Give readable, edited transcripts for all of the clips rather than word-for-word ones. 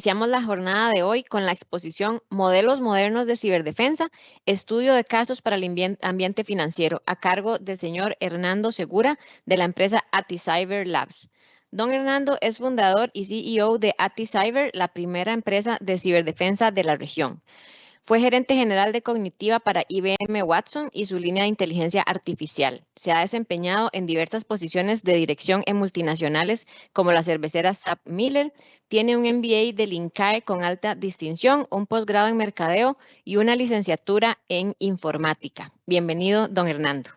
Iniciamos la jornada de hoy con la exposición Modelos Modernos de Ciberdefensa, Estudio de Casos para el Ambiente Financiero, a cargo del señor Hernando Segura de la empresa AtiCyber Labs. Don Hernando es fundador y CEO de AtiCyber, la primera empresa de ciberdefensa de la región. Fue gerente general de cognitiva para IBM Watson y su línea de inteligencia artificial. Se ha desempeñado en diversas posiciones de dirección en multinacionales como la cervecera SAP-Miller. Tiene un MBA del INCAE con alta distinción, un posgrado en mercadeo y una licenciatura en informática. Bienvenido, don Hernando.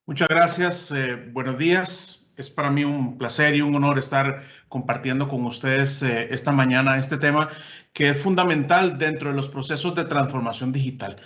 Muchas gracias. Buenos días. Es para mí un placer y un honor estar compartiendo con ustedes esta mañana este tema que es fundamental dentro de los procesos de transformación digital.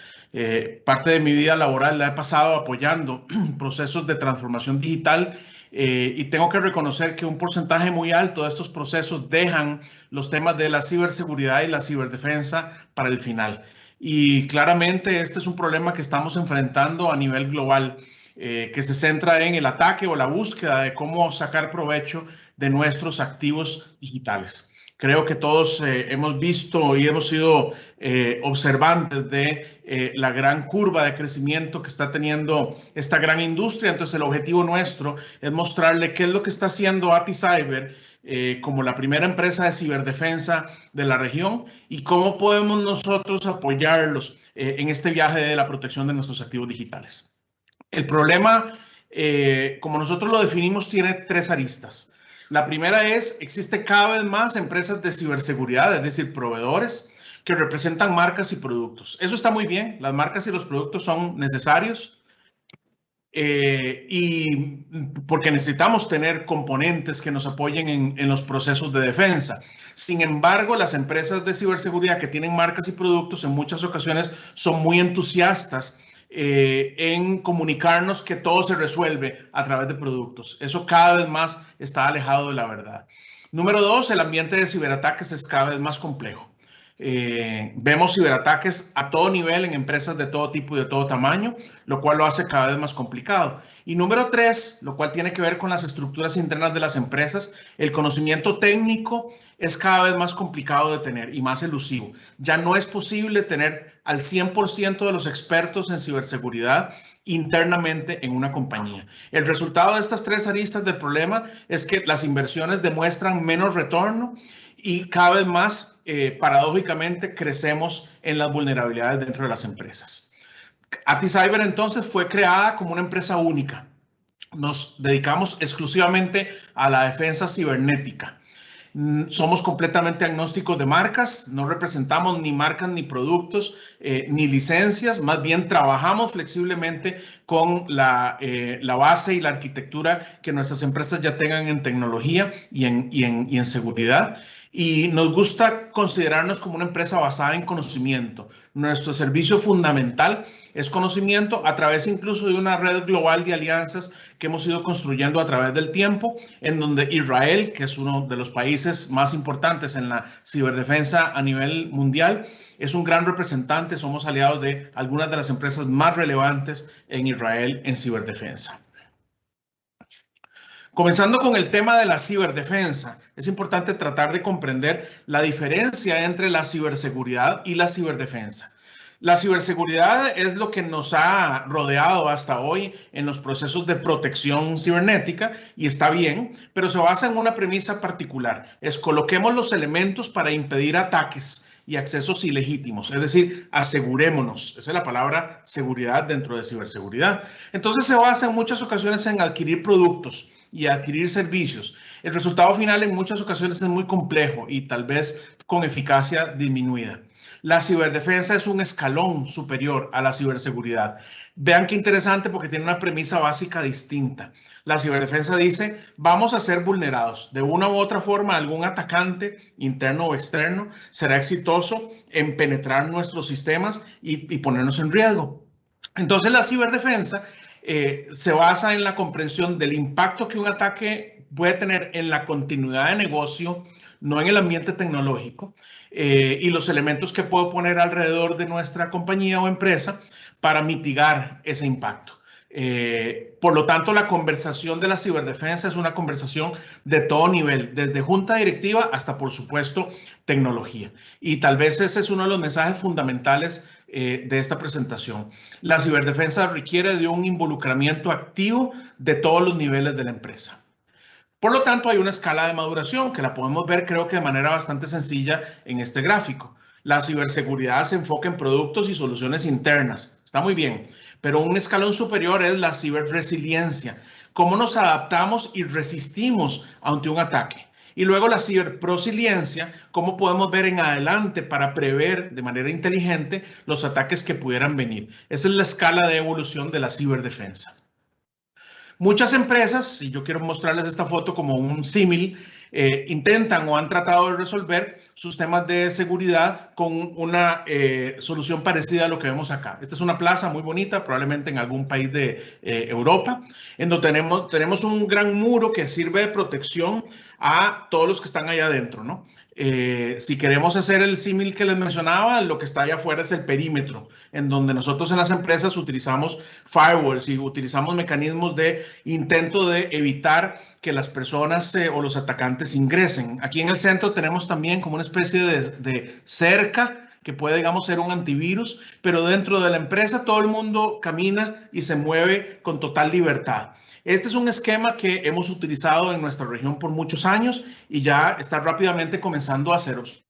Parte de mi vida laboral la he pasado apoyando procesos de transformación digital y tengo que reconocer que un porcentaje muy alto de estos procesos dejan los temas de la ciberseguridad y la ciberdefensa para el final. Y claramente este es un problema que estamos enfrentando a nivel global. Que se centra en el ataque o la búsqueda de cómo sacar provecho de nuestros activos digitales. Creo que todos hemos visto y hemos sido observantes de la gran curva de crecimiento que está teniendo esta gran industria. Entonces, el objetivo nuestro es mostrarle qué es lo que está haciendo AtiCyber como la primera empresa de ciberdefensa de la región y cómo podemos nosotros apoyarlos en este viaje de la protección de nuestros activos digitales. El problema, como nosotros lo definimos, tiene tres aristas. La primera es, existe cada vez más empresas de ciberseguridad, es decir, proveedores que representan marcas y productos. Eso está muy bien, las marcas y los productos son necesarios y porque necesitamos tener componentes que nos apoyen en los procesos de defensa. Sin embargo, las empresas de ciberseguridad que tienen marcas y productos en muchas ocasiones son muy entusiastas en comunicarnos que todo se resuelve a través de productos. Eso cada vez más está alejado de la verdad. Número dos, el ambiente de ciberataques es cada vez más complejo. Vemos ciberataques a todo nivel en empresas de todo tipo y de todo tamaño, lo cual lo hace cada vez más complicado. Y número tres, lo cual tiene que ver con las estructuras internas de las empresas, el conocimiento técnico es cada vez más complicado de tener y más elusivo. Ya no es posible tener al 100% de los expertos en ciberseguridad internamente en una compañía. El resultado de estas tres aristas del problema es que las inversiones demuestran menos retorno y cada vez más, paradójicamente, crecemos en las vulnerabilidades dentro de las empresas. AtiCyber entonces fue creada como una empresa única. Nos dedicamos exclusivamente a la defensa cibernética. Somos completamente agnósticos de marcas, no representamos ni marcas ni productos ni licencias, más bien trabajamos flexiblemente con la base y la arquitectura que nuestras empresas ya tengan en tecnología y en seguridad. Y nos gusta considerarnos como una empresa basada en conocimiento. Nuestro servicio fundamental es conocimiento a través incluso de una red global de alianzas que hemos ido construyendo a través del tiempo, en donde Israel, que es uno de los países más importantes en la ciberdefensa a nivel mundial, es un gran representante. Somos aliados de algunas de las empresas más relevantes en Israel en ciberdefensa. Comenzando con el tema de la ciberdefensa, es importante tratar de comprender la diferencia entre la ciberseguridad y la ciberdefensa. La ciberseguridad es lo que nos ha rodeado hasta hoy en los procesos de protección cibernética y está bien, pero se basa en una premisa particular. Es coloquemos los elementos para impedir ataques y accesos ilegítimos, es decir, asegurémonos. Esa es la palabra seguridad dentro de ciberseguridad. Entonces se basa en muchas ocasiones en adquirir productos y adquirir servicios. El resultado final en muchas ocasiones es muy complejo y tal vez con eficacia disminuida. La ciberdefensa es un escalón superior a la ciberseguridad. Vean qué interesante porque tiene una premisa básica distinta. La ciberdefensa dice, vamos a ser vulnerados. De una u otra forma, algún atacante, interno o externo, será exitoso en penetrar nuestros sistemas y ponernos en riesgo. Entonces, la ciberdefensa se basa en la comprensión del impacto que un ataque puede tener en la continuidad de negocio, no en el ambiente tecnológico, y los elementos que puedo poner alrededor de nuestra compañía o empresa para mitigar ese impacto. Por lo tanto, la conversación de la ciberdefensa es una conversación de todo nivel, desde junta directiva hasta, por supuesto, tecnología. Y tal vez ese es uno de los mensajes fundamentales de esta presentación. La ciberdefensa requiere de un involucramiento activo de todos los niveles de la empresa. Por lo tanto, hay una escala de maduración que la podemos ver, creo que de manera bastante sencilla en este gráfico. La ciberseguridad se enfoca en productos y soluciones internas. Está muy bien, pero un escalón superior es la ciberresiliencia. Cómo nos adaptamos y resistimos ante un ataque. Y luego la ciberprosiliencia, cómo podemos ver en adelante para prever de manera inteligente los ataques que pudieran venir. Esa es la escala de evolución de la ciberdefensa. Muchas empresas, y yo quiero mostrarles esta foto como un símil, intentan o han tratado de resolver sus temas de seguridad con una solución parecida a lo que vemos acá. Esta es una plaza muy bonita, probablemente en algún país de Europa, en donde tenemos un gran muro que sirve de protección a todos los que están allá adentro, ¿no? Si queremos hacer el símil que les mencionaba, lo que está allá afuera es el perímetro, en donde nosotros en las empresas utilizamos firewalls y utilizamos mecanismos de intento de evitar que las personas o los atacantes ingresen. Aquí en el centro tenemos también como una especie de cerca que puede, digamos, ser un antivirus, pero dentro de la empresa todo el mundo camina y se mueve con total libertad. Este es un esquema que hemos utilizado en nuestra región por muchos años y ya está rápidamente comenzando a haceros.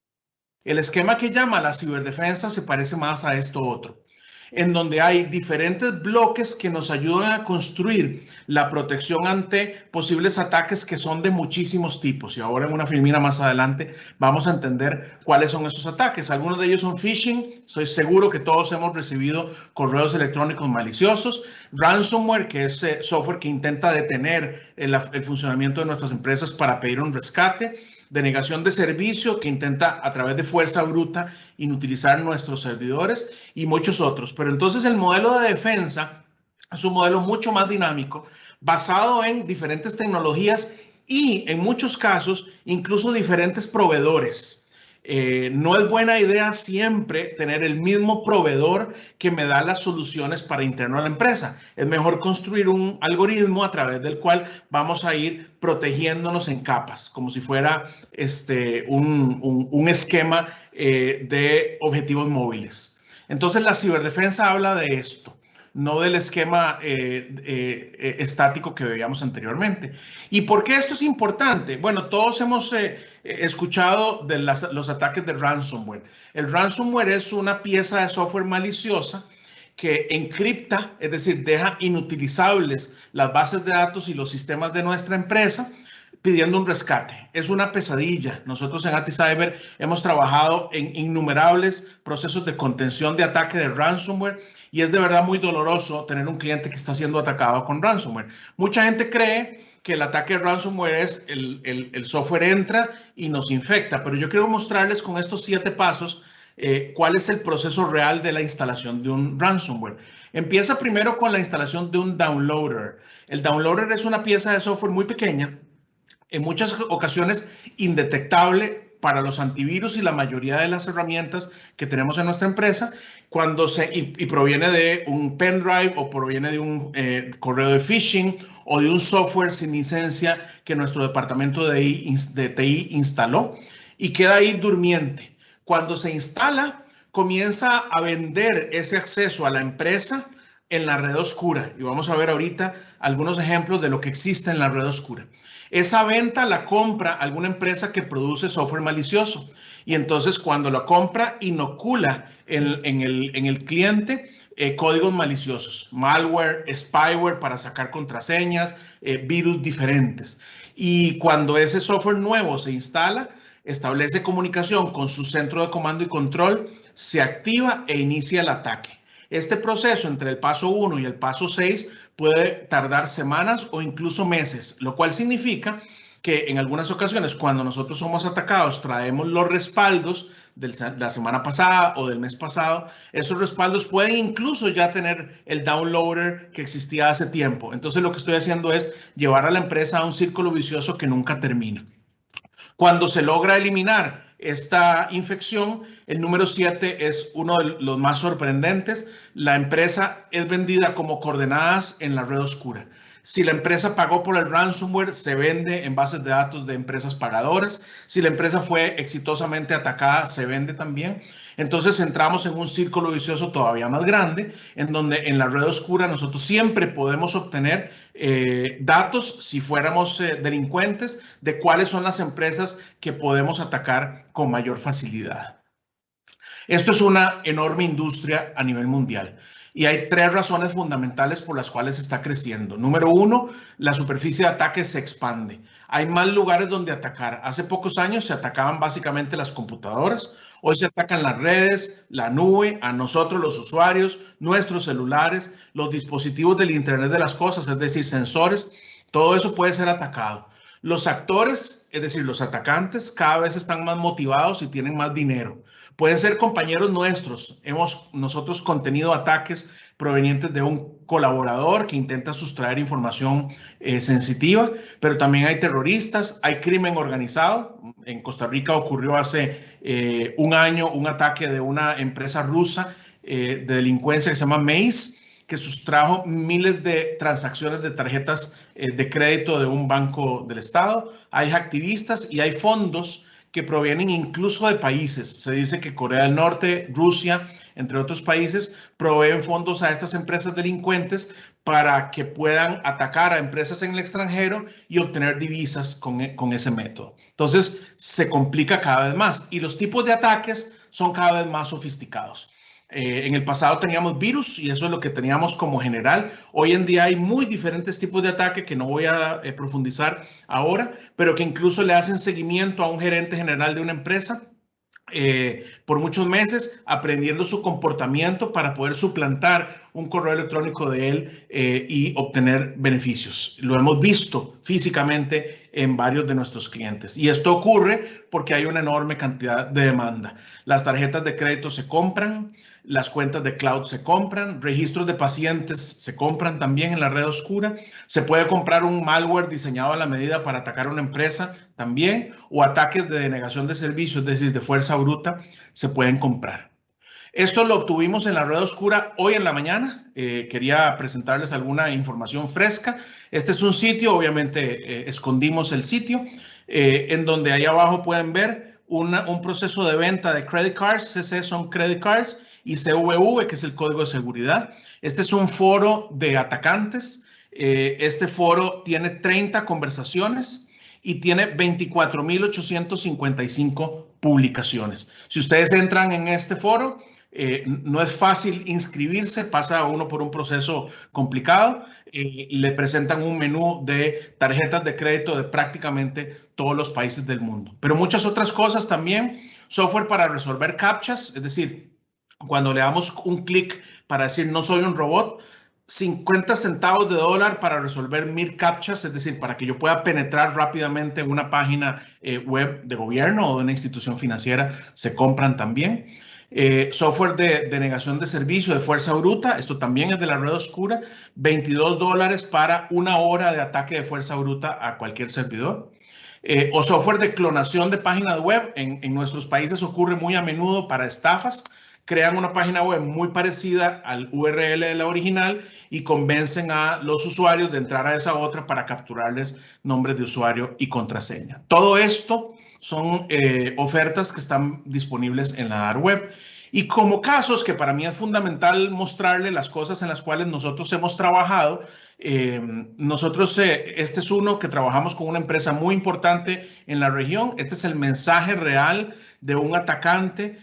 El esquema que llama la ciberdefensa se parece más a esto otro, en donde hay diferentes bloques que nos ayudan a construir la protección ante posibles ataques que son de muchísimos tipos. Y ahora en una filmina más adelante vamos a entender cuáles son esos ataques. Algunos de ellos son phishing. Estoy seguro que todos hemos recibido correos electrónicos maliciosos. Ransomware, que es software que intenta detener el funcionamiento de nuestras empresas para pedir un rescate. Denegación de servicio, que intenta a través de fuerza bruta inutilizar nuestros servidores, y muchos otros. Pero entonces el modelo de defensa es un modelo mucho más dinámico, basado en diferentes tecnologías y en muchos casos incluso diferentes proveedores. No es buena idea siempre tener el mismo proveedor que me da las soluciones para interno a la empresa. Es mejor construir un algoritmo a través del cual vamos a ir protegiéndonos en capas, como si fuera un esquema de objetivos móviles. Entonces la ciberdefensa habla de esto, no del esquema estático que veíamos anteriormente. ¿Y por qué esto es importante? Bueno, todos hemos escuchado de los ataques de ransomware. El ransomware es una pieza de software maliciosa que encripta, es decir, deja inutilizables las bases de datos y los sistemas de nuestra empresa, pidiendo un rescate. Es una pesadilla. Nosotros en AtiCyber hemos trabajado en innumerables procesos de contención de ataque de ransomware y es de verdad muy doloroso tener un cliente que está siendo atacado con ransomware. Mucha gente cree que el ataque de ransomware es el software entra y nos infecta, pero yo quiero mostrarles con estos 7 pasos cuál es el proceso real de la instalación de un ransomware. Empieza primero con la instalación de un downloader. El downloader es una pieza de software muy pequeña, en muchas ocasiones indetectable para los antivirus y la mayoría de las herramientas que tenemos en nuestra empresa, y proviene de un pendrive o proviene de un correo de phishing o de un software sin licencia que nuestro departamento de TI instaló y queda ahí durmiente. Cuando se instala, comienza a vender ese acceso a la empresa en la red oscura. Y vamos a ver ahorita algunos ejemplos de lo que existe en la red oscura. Esa venta la compra alguna empresa que produce software malicioso. Y entonces cuando la compra, inocula en el cliente códigos maliciosos, malware, spyware para sacar contraseñas, virus diferentes. Y cuando ese software nuevo se instala, establece comunicación con su centro de comando y control, se activa e inicia el ataque. Este proceso entre el paso 1 y el paso 6 puede tardar semanas o incluso meses, lo cual significa que en algunas ocasiones cuando nosotros somos atacados traemos los respaldos de la semana pasada o del mes pasado. Esos respaldos pueden incluso ya tener el downloader que existía hace tiempo. Entonces lo que estoy haciendo es llevar a la empresa a un círculo vicioso que nunca termina. Cuando se logra eliminar esta infección. El número 7 es uno de los más sorprendentes. La empresa es vendida como coordenadas en la red oscura. Si la empresa pagó por el ransomware, se vende en bases de datos de empresas pagadoras. Si la empresa fue exitosamente atacada, se vende también. Entonces entramos en un círculo vicioso todavía más grande, en donde en la red oscura nosotros siempre podemos obtener datos, si fuéramos delincuentes, de cuáles son las empresas que podemos atacar con mayor facilidad. Esto es una enorme industria a nivel mundial. Y hay 3 razones fundamentales por las cuales está creciendo. Número 1, la superficie de ataque se expande. Hay más lugares donde atacar. Hace pocos años se atacaban básicamente las computadoras. Hoy se atacan las redes, la nube, a nosotros los usuarios, nuestros celulares, los dispositivos del Internet de las cosas, es decir, sensores. Todo eso puede ser atacado. Los actores, es decir, los atacantes, cada vez están más motivados y tienen más dinero. Pueden ser compañeros nuestros. Hemos nosotros contenido ataques provenientes de un colaborador que intenta sustraer información sensitiva, pero también hay terroristas, hay crimen organizado. En Costa Rica ocurrió hace un año un ataque de una empresa rusa de delincuencia que se llama Maze, que sustrajo miles de transacciones de tarjetas de crédito de un banco del Estado. Hay activistas y hay fondos que provienen incluso de países. Se dice que Corea del Norte, Rusia, entre otros países, proveen fondos a estas empresas delincuentes para que puedan atacar a empresas en el extranjero y obtener divisas con ese método. Entonces, se complica cada vez más y los tipos de ataques son cada vez más sofisticados. En el pasado teníamos virus y eso es lo que teníamos como general. Hoy en día hay muy diferentes tipos de ataque que no voy a profundizar ahora, pero que incluso le hacen seguimiento a un gerente general de una empresa por muchos meses, aprendiendo su comportamiento para poder suplantar un correo electrónico de él y obtener beneficios. Lo hemos visto físicamente en varios de nuestros clientes. Y esto ocurre porque hay una enorme cantidad de demanda. Las tarjetas de crédito se compran, las cuentas de cloud se compran, registros de pacientes se compran también en la red oscura. Se puede comprar un malware diseñado a la medida para atacar a una empresa también, o ataques de denegación de servicios, es decir, de fuerza bruta, se pueden comprar. Esto lo obtuvimos en la red oscura hoy en la mañana. Quería presentarles alguna información fresca. Este es un sitio, obviamente escondimos el sitio, en donde ahí abajo pueden ver un proceso de venta de credit cards. CC son credit cards y CVV, que es el código de seguridad. Este es un foro de atacantes. Este foro tiene 30 conversaciones y tiene 24.855 publicaciones. Si ustedes entran en este foro, no es fácil inscribirse, pasa uno por un proceso complicado. Le presentan un menú de tarjetas de crédito de prácticamente todos los países del mundo. Pero muchas otras cosas también, software para resolver captchas, es decir, cuando le damos un clic para decir no soy un robot, 50 centavos de dólar para resolver 1000 captchas, es decir, para que yo pueda penetrar rápidamente en una página web de gobierno o de una institución financiera, se compran también. Software de denegación de servicio de fuerza bruta, esto también es de la red oscura, $22 para 1 hora de ataque de fuerza bruta a cualquier servidor. O software de clonación de páginas web, en nuestros países ocurre muy a menudo para estafas. Crean una página web muy parecida al URL de la original y convencen a los usuarios de entrar a esa otra para capturarles nombres de usuario y contraseña. Todo esto son ofertas que están disponibles en la dark web. Y como casos que para mí es fundamental mostrarle las cosas en las cuales nosotros hemos trabajado, este es uno que trabajamos con una empresa muy importante en la región. Este es el mensaje real de un atacante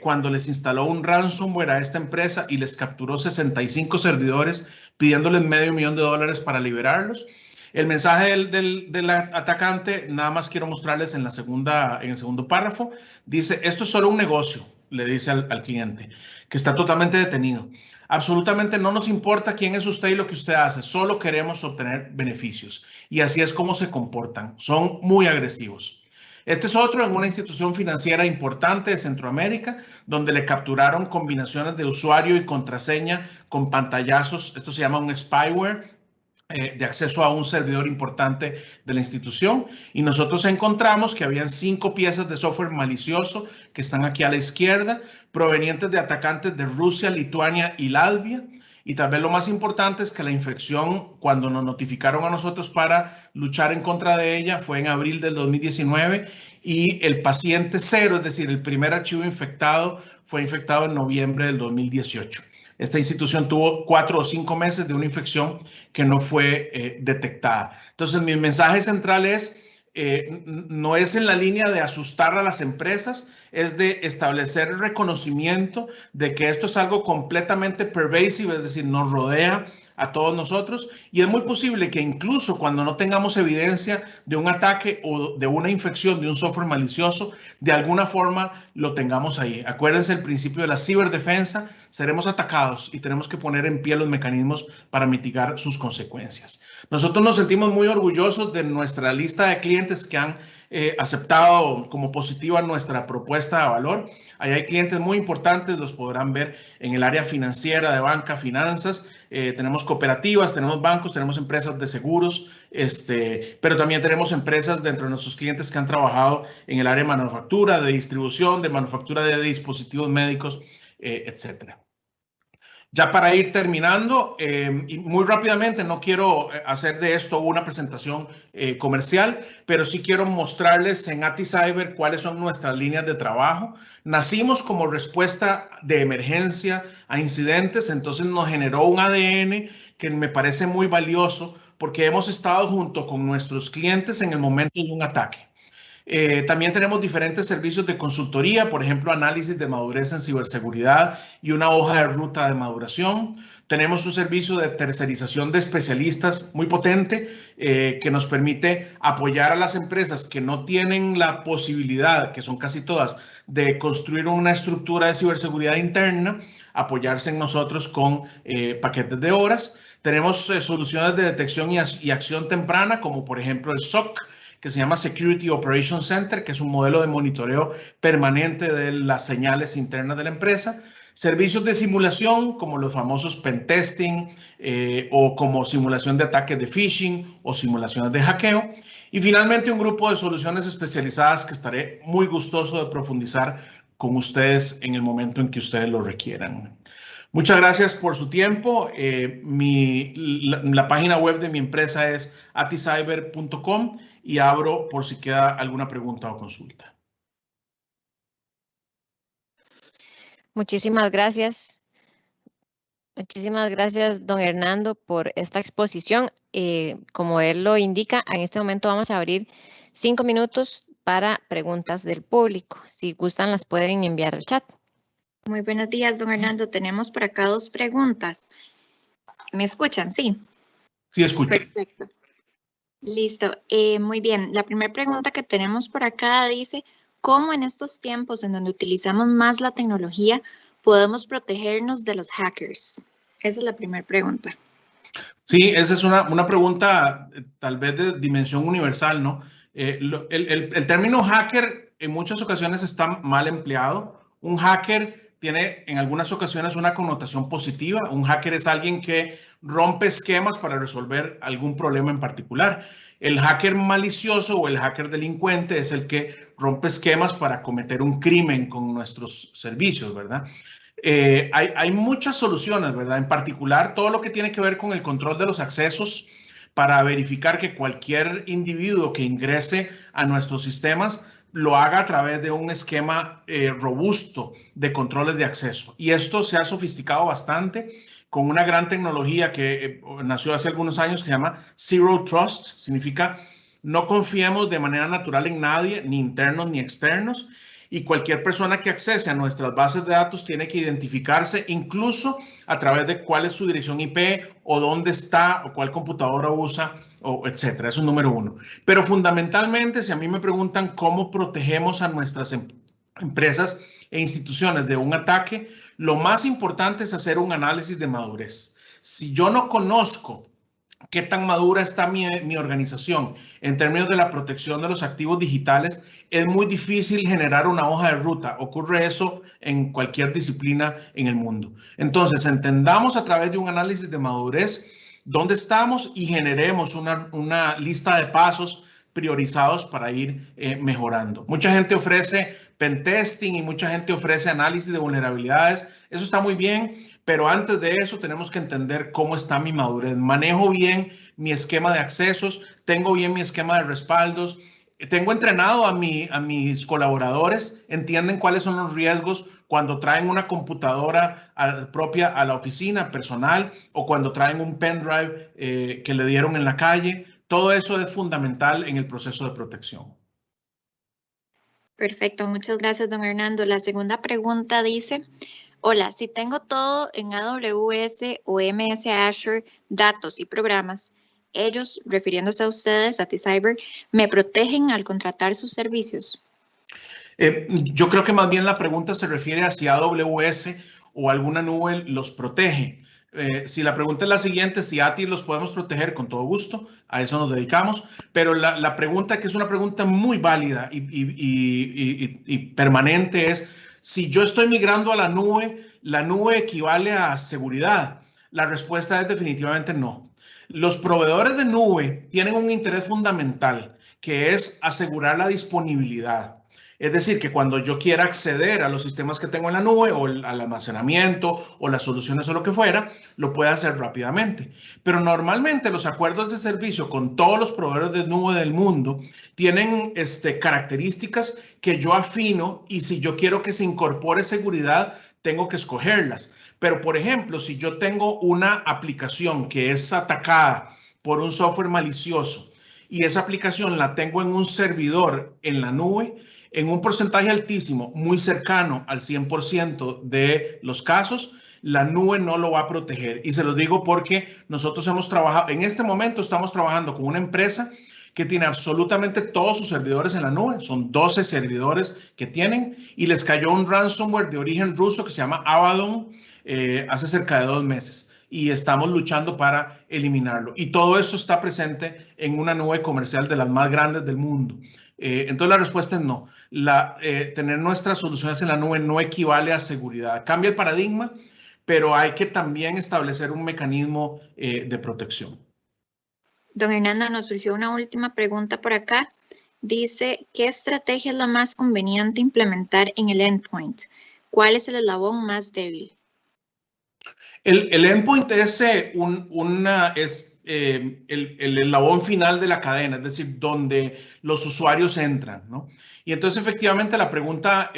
cuando les instaló un ransomware a esta empresa y les capturó 65 servidores pidiéndoles $500,000 para liberarlos. El mensaje del atacante, nada más quiero mostrarles en el segundo párrafo, dice, esto es solo un negocio, le dice al cliente, que está totalmente detenido. Absolutamente no nos importa quién es usted y lo que usted hace, solo queremos obtener beneficios. Y así es como se comportan, son muy agresivos. Este es otro en una institución financiera importante de Centroamérica, donde le capturaron combinaciones de usuario y contraseña con pantallazos. Esto se llama un spyware. de acceso a un servidor importante de la institución, y nosotros encontramos que habían 5 piezas de software malicioso que están aquí a la izquierda, provenientes de atacantes de Rusia, Lituania y Latvia. Y tal vez lo más importante es que la infección, cuando nos notificaron a nosotros para luchar en contra de ella, fue en abril del 2019, y el paciente cero, es decir, el primer archivo infectado, fue infectado en noviembre del 2018. Esta institución tuvo 4 o 5 meses de una infección que no fue detectada. Entonces, mi mensaje central es, no es en la línea de asustar a las empresas, es de establecer el reconocimiento de que esto es algo completamente pervasive, es decir, nos rodea a todos nosotros, y es muy posible que incluso cuando no tengamos evidencia de un ataque o de una infección de un software malicioso, de alguna forma lo tengamos ahí. Acuérdense el principio de la ciberdefensa: seremos atacados y tenemos que poner en pie los mecanismos para mitigar sus consecuencias. Nosotros nos sentimos muy orgullosos de nuestra lista de clientes que han aceptado como positiva nuestra propuesta de valor. Ahí hay clientes muy importantes, los podrán ver en el área financiera, de banca, finanzas. Tenemos cooperativas, tenemos bancos, tenemos empresas de seguros, pero también tenemos empresas dentro de nuestros clientes que han trabajado en el área de manufactura, de distribución, de manufactura de dispositivos médicos, etcétera. Ya para ir terminando, y muy rápidamente, no quiero hacer de esto una presentación comercial, pero sí quiero mostrarles en AtiCyber cuáles son nuestras líneas de trabajo. Nacimos como respuesta de emergencia a incidentes, entonces nos generó un ADN que me parece muy valioso, porque hemos estado junto con nuestros clientes en el momento de un ataque. También tenemos diferentes servicios de consultoría, por ejemplo, análisis de madurez en ciberseguridad y una hoja de ruta de maduración. Tenemos un servicio de tercerización de especialistas muy potente que nos permite apoyar a las empresas que no tienen la posibilidad, que son casi todas, de construir una estructura de ciberseguridad interna, apoyarse en nosotros con paquetes de horas. Tenemos soluciones de detección y acción temprana, como por ejemplo el SOC, que se llama Security Operations Center, que es un modelo de monitoreo permanente de las señales internas de la empresa. Servicios de simulación, como los famosos pentesting, o como simulación de ataques de phishing o simulaciones de hackeo. Y finalmente, un grupo de soluciones especializadas que estaré muy gustoso de profundizar con ustedes en el momento en que ustedes lo requieran. Muchas gracias por su tiempo. La página web de mi empresa es aticyber.com, y abro por si queda alguna pregunta o consulta. Muchísimas gracias. Muchísimas gracias, don Hernando, por esta exposición. Como él lo indica, en este momento vamos a abrir 5 minutos para preguntas del público. Si gustan, las pueden enviar al chat. Muy buenos días, don Hernando. Tenemos por acá 2 preguntas. ¿Me escuchan? Sí. Sí, escucho. Perfecto. Listo. Muy bien. La primera pregunta que tenemos por acá dice, ¿cómo en estos tiempos en donde utilizamos más la tecnología podemos protegernos de los hackers? Esa es la primera pregunta. Sí, esa es una pregunta tal vez de dimensión universal, ¿no? El término hacker en muchas ocasiones está mal empleado. Un hacker tiene en algunas ocasiones una connotación positiva. Un hacker es alguien que rompe esquemas para resolver algún problema en particular. El hacker malicioso o el hacker delincuente es el que rompe esquemas para cometer un crimen con nuestros servicios, ¿verdad? Hay muchas soluciones, ¿verdad? En particular, todo lo que tiene que ver con el control de los accesos para verificar que cualquier individuo que ingrese a nuestros sistemas lo haga a través de un esquema robusto de controles de acceso. Y esto se ha sofisticado bastante con una gran tecnología que nació hace algunos años que se llama Zero Trust. Significa no confiemos de manera natural en nadie, ni internos ni externos. Y cualquier persona que accese a nuestras bases de datos tiene que identificarse incluso a través de cuál es su dirección IP o dónde está o cuál computadora usa, o etcétera. Eso es número 1. Pero fundamentalmente, si a mí me preguntan cómo protegemos a nuestras empresas e instituciones de un ataque, lo más importante es hacer un análisis de madurez. Si yo no conozco qué tan madura está mi organización en términos de la protección de los activos digitales, es muy difícil generar una hoja de ruta. Ocurre eso en cualquier disciplina en el mundo. Entonces, entendamos a través de un análisis de madurez dónde estamos y generemos una lista de pasos priorizados para ir mejorando. Mucha gente ofrece pentesting y mucha gente ofrece análisis de vulnerabilidades. Eso está muy bien, pero antes de eso tenemos que entender cómo está mi madurez. Manejo bien mi esquema de accesos, tengo bien mi esquema de respaldos, tengo entrenado a mis colaboradores, entienden cuáles son los riesgos cuando traen una computadora propia a la oficina personal o cuando traen un pendrive que le dieron en la calle. Todo eso es fundamental en el proceso de protección. Perfecto, muchas gracias, don Hernando. La segunda pregunta dice, hola, si tengo todo en AWS o MS Azure, datos y programas, ellos, refiriéndose a ustedes, a AtiCyber, ¿me protegen al contratar sus servicios? Yo creo que más bien la pregunta se refiere a si AWS o alguna nube los protege. Si la pregunta es la siguiente, si ATI los podemos proteger, con todo gusto, a eso nos dedicamos, pero la pregunta, que es una pregunta muy válida y permanente, es si yo estoy migrando a ¿la nube equivale a seguridad? La respuesta es definitivamente no. Los proveedores de nube tienen un interés fundamental, que es asegurar la disponibilidad. Es decir, que cuando yo quiera acceder a los sistemas que tengo en la nube o al almacenamiento o las soluciones o lo que fuera, lo pueda hacer rápidamente. Pero normalmente los acuerdos de servicio con todos los proveedores de nube del mundo tienen características que yo afino, y si yo quiero que se incorpore seguridad, tengo que escogerlas. Pero, por ejemplo, si yo tengo una aplicación que es atacada por un software malicioso y esa aplicación la tengo en un servidor en la nube, en un porcentaje altísimo, muy cercano al 100% de los casos, la nube no lo va a proteger. Y se lo digo porque nosotros hemos trabajado, en este momento estamos trabajando con una empresa que tiene absolutamente todos sus servidores en la nube. Son 12 servidores que tienen, y les cayó un ransomware de origen ruso que se llama Abaddon hace cerca de 2 meses. Y estamos luchando para eliminarlo. Y todo eso está presente en una nube comercial de las más grandes del mundo. Entonces la respuesta es no. Tener nuestras soluciones en la nube no equivale a seguridad. Cambia el paradigma, pero hay que también establecer un mecanismo de protección. Don Hernando, nos surgió una última pregunta por acá. Dice, ¿qué estrategia es la más conveniente implementar en el endpoint? ¿Cuál es el eslabón más débil? El endpoint es el eslabón final de la cadena, es decir, donde los usuarios entran, ¿no? Y entonces, efectivamente, la pregunta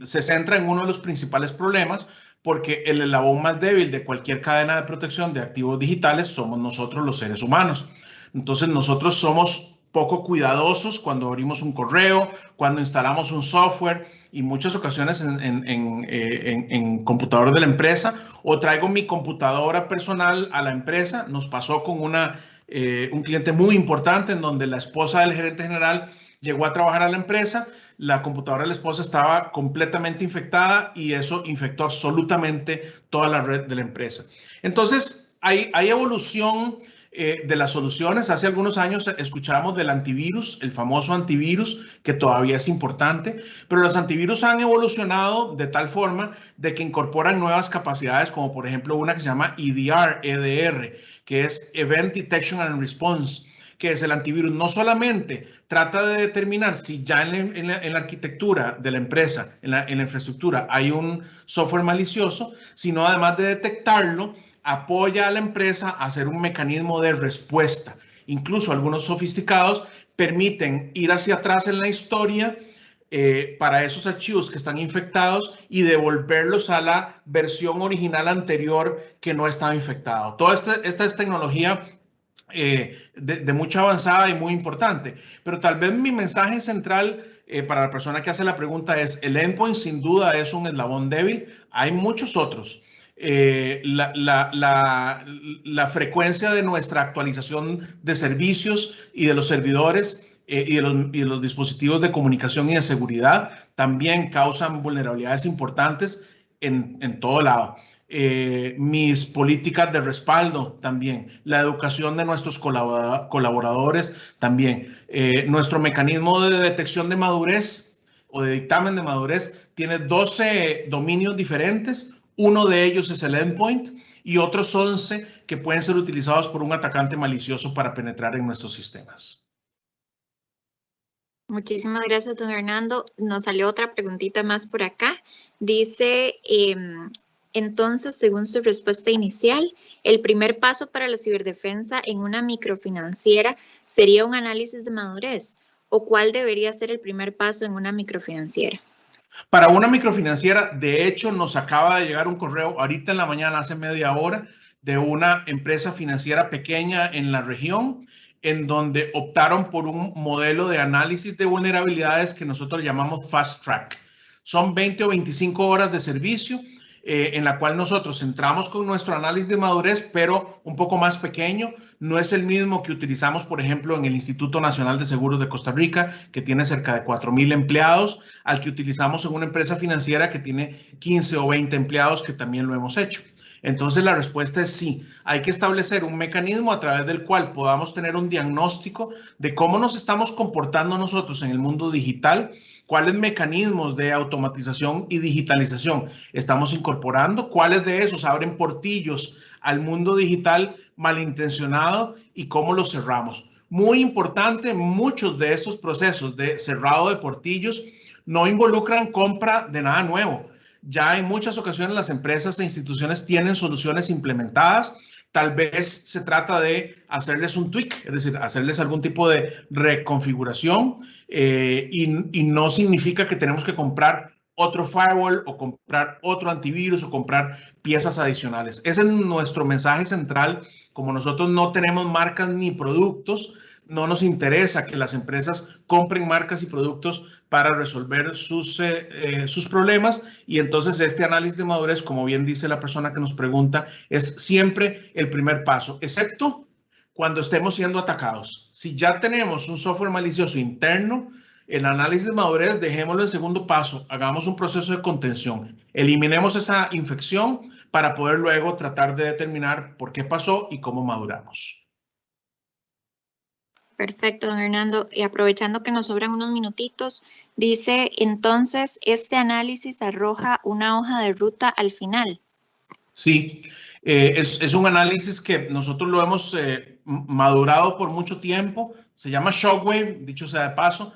se centra en uno de los principales problemas, porque el eslabón más débil de cualquier cadena de protección de activos digitales somos nosotros, los seres humanos. Entonces, nosotros somos poco cuidadosos cuando abrimos un correo, cuando instalamos un software, y muchas ocasiones en computadores de la empresa, o traigo mi computadora personal a la empresa. Nos pasó con un cliente muy importante en donde la esposa del gerente general llegó a trabajar a la empresa, la computadora de la esposa estaba completamente infectada y eso infectó absolutamente toda la red de la empresa. Entonces, hay evolución de las soluciones. Hace algunos años escuchábamos del antivirus, el famoso antivirus, que todavía es importante, pero los antivirus han evolucionado de tal forma de que incorporan nuevas capacidades, como por ejemplo una que se llama EDR, que es Event Detection and Response, que es el antivirus. No solamente trata de determinar si ya en la arquitectura de la empresa, en la infraestructura, hay un software malicioso, sino además de detectarlo, apoya a la empresa a hacer un mecanismo de respuesta. Incluso algunos sofisticados permiten ir hacia atrás en la historia para esos archivos que están infectados y devolverlos a la versión original anterior que no estaba infectado. Toda esta es tecnología de mucha avanzada y muy importante. Pero tal vez mi mensaje central para la persona que hace la pregunta es: el endpoint sin duda es un eslabón débil. Hay muchos otros. La frecuencia de nuestra actualización de servicios y de los servidores y de los dispositivos de comunicación y de seguridad también causan vulnerabilidades importantes en todo lado. Mis políticas de respaldo también, la educación de nuestros colaboradores también. Nuestro mecanismo de detección de madurez o de dictamen de madurez tiene 12 dominios diferentes. Uno de ellos es el endpoint, y otros 11 que pueden ser utilizados por un atacante malicioso para penetrar en nuestros sistemas. Muchísimas gracias, don Hernando. Nos salió otra preguntita más por acá. Dice, entonces, según su respuesta inicial, el primer paso para la ciberdefensa en una microfinanciera sería un análisis de madurez. ¿O cuál debería ser el primer paso en una microfinanciera? Para una microfinanciera, de hecho, nos acaba de llegar un correo ahorita en la mañana, hace media hora, de una empresa financiera pequeña en la región, en donde optaron por un modelo de análisis de vulnerabilidades que nosotros llamamos Fast Track. Son 20 o 25 horas de servicio en la cual nosotros entramos con nuestro análisis de madurez, pero un poco más pequeño. No es el mismo que utilizamos, por ejemplo, en el Instituto Nacional de Seguros de Costa Rica, que tiene cerca de 4,000 empleados, al que utilizamos en una empresa financiera que tiene 15 o 20 empleados, que también lo hemos hecho. Entonces la respuesta es sí, hay que establecer un mecanismo a través del cual podamos tener un diagnóstico de cómo nos estamos comportando nosotros en el mundo digital, cuáles mecanismos de automatización y digitalización estamos incorporando, cuáles de esos abren portillos al mundo digital malintencionado y cómo los cerramos. Muy importante, muchos de estos procesos de cerrado de portillos no involucran compra de nada nuevo. Ya en muchas ocasiones las empresas e instituciones tienen soluciones implementadas. Tal vez se trata de hacerles un tweak, es decir, hacerles algún tipo de reconfiguración y no significa que tenemos que comprar otro firewall o comprar otro antivirus o comprar piezas adicionales. Ese es nuestro mensaje central. Como nosotros no tenemos marcas ni productos, no nos interesa que las empresas compren marcas y productos para resolver sus problemas, y entonces este análisis de madurez, como bien dice la persona que nos pregunta, es siempre el primer paso, excepto cuando estemos siendo atacados. Si ya tenemos un software malicioso interno, el análisis de madurez dejémoslo en segundo paso, hagamos un proceso de contención, eliminemos esa infección para poder luego tratar de determinar por qué pasó y cómo maduramos. Perfecto, don Hernando. Y aprovechando que nos sobran unos minutitos, dice, entonces, ¿este análisis arroja una hoja de ruta al final? Sí, es un análisis que nosotros lo hemos madurado por mucho tiempo. Se llama Shockwave, dicho sea de paso.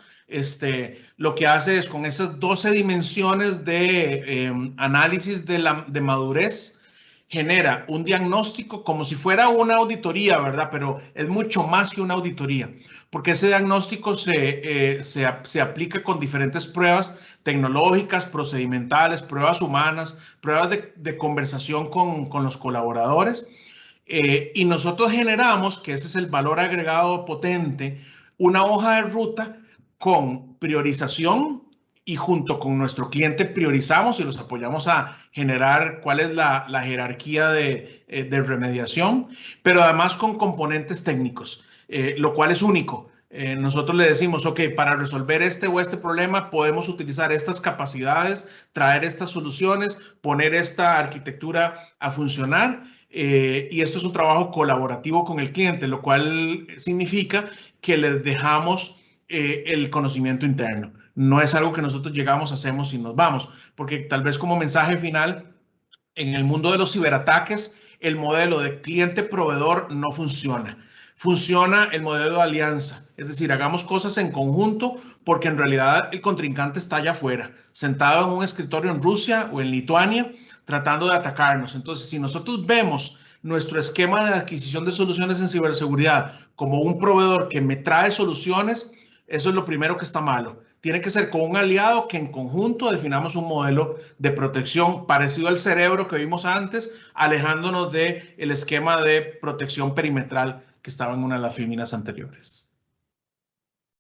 Lo que hace es con esas 12 dimensiones de análisis de madurez, genera un diagnóstico como si fuera una auditoría, ¿verdad? Pero es mucho más que una auditoría, porque ese diagnóstico se aplica con diferentes pruebas tecnológicas, procedimentales, pruebas humanas, pruebas de conversación con los colaboradores. Y nosotros generamos, que ese es el valor agregado potente, una hoja de ruta con priorización, y junto con nuestro cliente priorizamos y los apoyamos a generar cuál es la jerarquía de remediación, pero además con componentes técnicos, lo cual es único. Nosotros le decimos, ok, para resolver este o este problema podemos utilizar estas capacidades, traer estas soluciones, poner esta arquitectura a funcionar, y esto es un trabajo colaborativo con el cliente, lo cual significa que les dejamos el conocimiento interno. No es algo que nosotros llegamos, hacemos y nos vamos, porque tal vez como mensaje final, en el mundo de los ciberataques, el modelo de cliente-proveedor no funciona. Funciona el modelo de alianza, es decir, hagamos cosas en conjunto, porque en realidad el contrincante está allá afuera, sentado en un escritorio en Rusia o en Lituania, tratando de atacarnos. Entonces, si nosotros vemos nuestro esquema de adquisición de soluciones en ciberseguridad como un proveedor que me trae soluciones, eso es lo primero que está malo. Tiene que ser con un aliado que en conjunto definamos un modelo de protección parecido al cerebro que vimos antes, alejándonos del esquema de protección perimetral que estaba en una de las féminas anteriores.